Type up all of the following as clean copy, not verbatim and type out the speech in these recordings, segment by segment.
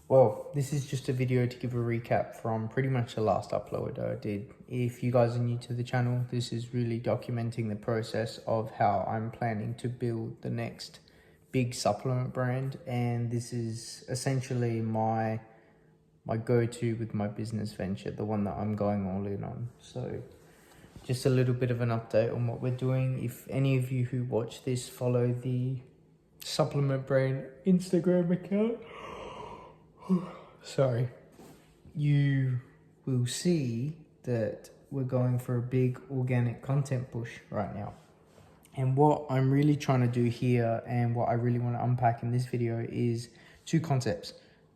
Well, this is just a video to give a recap from pretty much the last upload I did. If you guys are new to the channel, this is really documenting the process of how I'm planning to build the next big supplement brand, and this is essentially my go-to with my business venture, the one that I'm going all in on. So just a little bit of an update on what we're doing. If any of you who watch this follow the supplement brand Instagram account, sorry, you will see that we're going for a big organic content push right now. And what I'm really trying to do here, and what I really want to unpack in this video, is two concepts.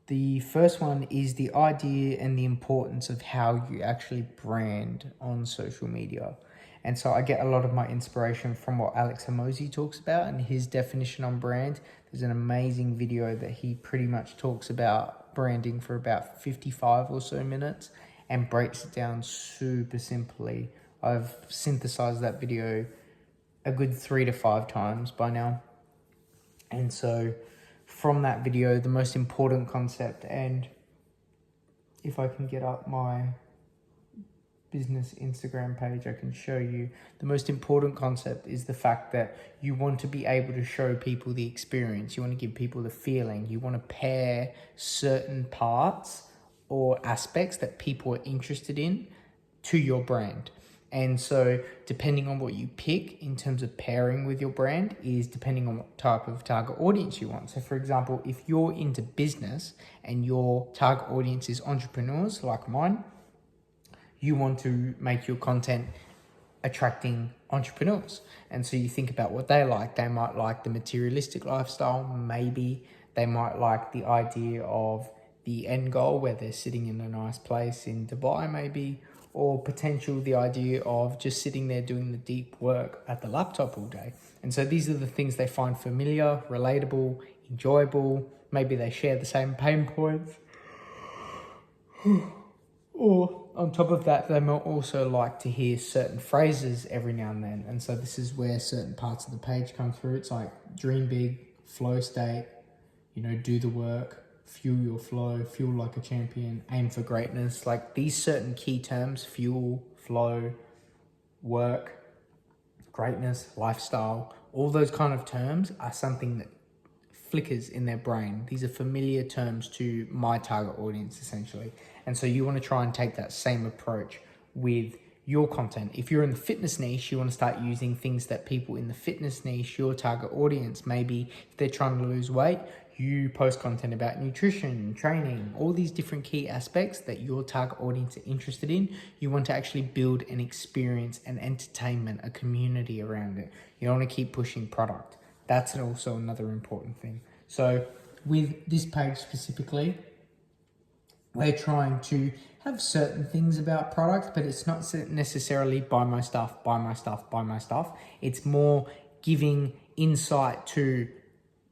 The first one is the idea and the importance of how you actually brand on social media. And so I get a lot of my inspiration from what Alex Hormozi talks about and his definition on brand. There's an amazing video that he pretty much talks about branding for about 55 or so minutes and breaks it down super simply. I've synthesized that video a good 3 to 5 times by now. And so from that video, the most important concept, and if I can get up my business Instagram page, I can show you the most important concept is the fact that you want to be able to show people the experience. You want to give people the feeling. You want to pair certain parts or aspects that people are interested in to your brand. And so depending on what you pick in terms of pairing with your brand is depending on what type of target audience you want. So for example, if you're into business and your target audience is entrepreneurs like mine, you want to make your content attracting entrepreneurs. And so you think about what they like. They might like the materialistic lifestyle. Maybe they might like the idea of the end goal where they're sitting in a nice place in Dubai maybe, or potential the idea of just sitting there doing the deep work at the laptop all day. And so these are the things they find familiar, relatable, enjoyable. Maybe they share the same pain points. Or on top of that, they might also like to hear certain phrases every now and then. And so this is where certain parts of the page come through. It's like dream big, flow state, do the work, fuel your flow, fuel like a champion, aim for greatness. Like these certain key terms, fuel, flow, work, greatness, lifestyle, all those kind of terms are something that flickers in their brain. These are familiar terms to my target audience essentially. And so you want to try and take that same approach with your content. If you're in the fitness niche, you want to start using things that people in the fitness niche, your target audience, maybe if they're trying to lose weight, you post content about nutrition, training, all these different key aspects that your target audience are interested in. You want to actually build an experience, an entertainment, a community around it. You don't want to keep pushing product. That's also another important thing. So with this page specifically, we're trying to have certain things about product, but it's not necessarily buy my stuff, buy my stuff, buy my stuff. It's more giving insight to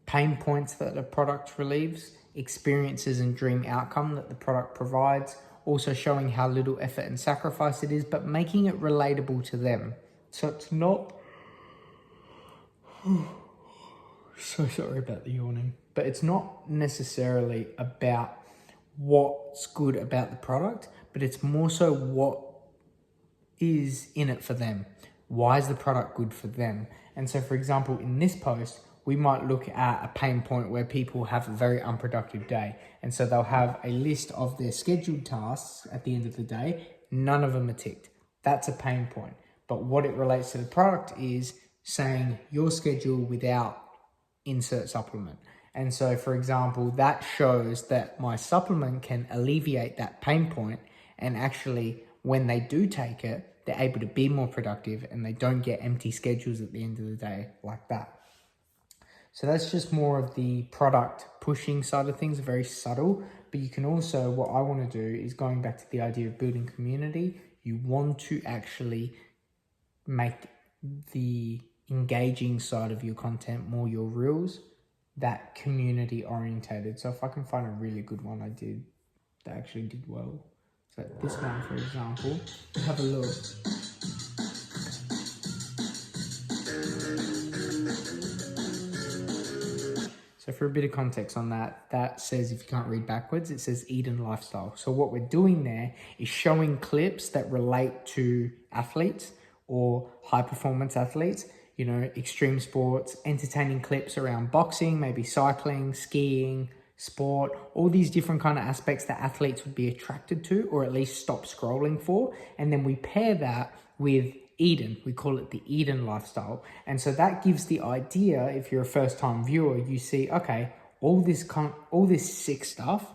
pain points that the product relieves, experiences and dream outcome that the product provides, also showing how little effort and sacrifice it is, but making it relatable to them. So it's not... So sorry about the yawning. But it's not necessarily about what's good about the product, but it's more so what is in it for them. Why is the product good for them? And so for example, in this post, we might look at a pain point where people have a very unproductive day. And so they'll have a list of their scheduled tasks at the end of the day. None of them are ticked. That's a pain point. But what it relates to the product is saying your schedule without insert supplement. And so for example, that shows that my supplement can alleviate that pain point, and actually when they do take it, they're able to be more productive and they don't get empty schedules at the end of the day like that. So that's just more of the product pushing side of things, very subtle. But you can also, what I want to do is going back to the idea of building community. You want to actually make the engaging side of your content more your reels, that community orientated. So if I can find a really good one I did that actually did well. So this one, for example, have a look. So for a bit of context on that, that says, if you can't read backwards, it says Eden lifestyle. So what we're doing there is showing clips that relate to athletes or high performance athletes, you know, extreme sports, entertaining clips around boxing, maybe cycling, skiing, sport, all these different kind of aspects that athletes would be attracted to, or at least stop scrolling for. And then we pair that with Eden. We call it the Eden lifestyle. And so that gives the idea, if you're a first time viewer, you see, okay, all this sick stuff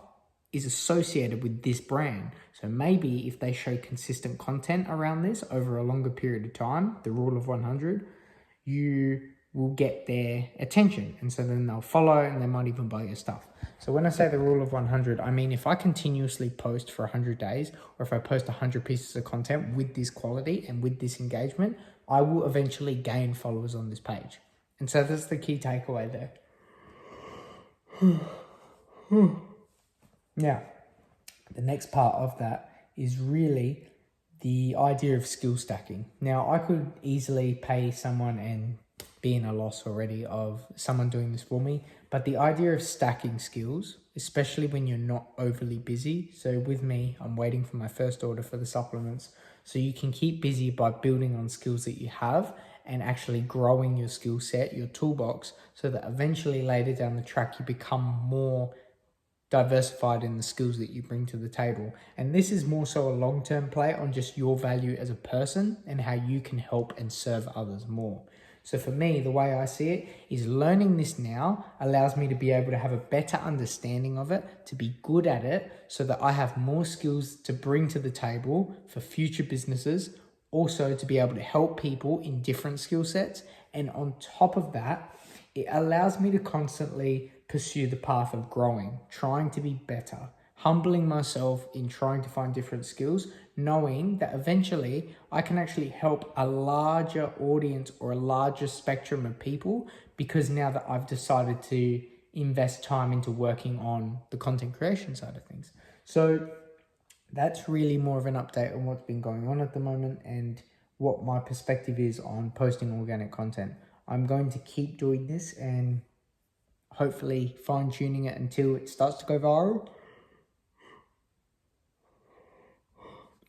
is associated with this brand. So maybe if they show consistent content around this over a longer period of time, the rule of 100, you will get their attention. And so then they'll follow and they might even buy your stuff. So when I say the rule of 100, I mean, if I continuously post for 100 days, or if I post 100 pieces of content with this quality and with this engagement, I will eventually gain followers on this page. And so that's the key takeaway there. Now, the next part of that is really the idea of skill stacking. Now, I could easily pay someone and be in a loss already of someone doing this for me, but the idea of stacking skills, especially when you're not overly busy. So with me, I'm waiting for my first order for the supplements. So you can keep busy by building on skills that you have and actually growing your skill set, your toolbox, so that eventually later down the track, you become more diversified in the skills that you bring to the table. And this is more so a long-term play on just your value as a person and how you can help and serve others more. So for me, the way I see it is learning this now allows me to be able to have a better understanding of it, to be good at it, so that I have more skills to bring to the table for future businesses, also to be able to help people in different skill sets. And on top of that, it allows me to constantly pursue the path of growing, trying to be better, humbling myself in trying to find different skills, knowing that eventually I can actually help a larger audience or a larger spectrum of people, because now that I've decided to invest time into working on the content creation side of things. So that's really more of an update on what's been going on at the moment and what my perspective is on posting organic content. I'm going to keep doing this and hopefully fine-tuning it until it starts to go viral.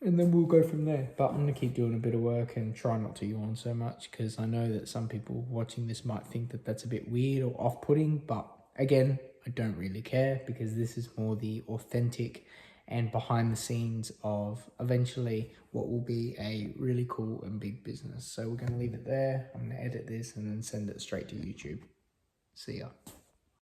And then we'll go from there. But I'm going to keep doing a bit of work and try not to yawn so much, because I know that some people watching this might think that that's a bit weird or off-putting. But again, I don't really care, because this is more the authentic and behind the scenes of eventually what will be a really cool and big business. So we're going to leave it there. I'm going to edit this and then send it straight to YouTube. See ya.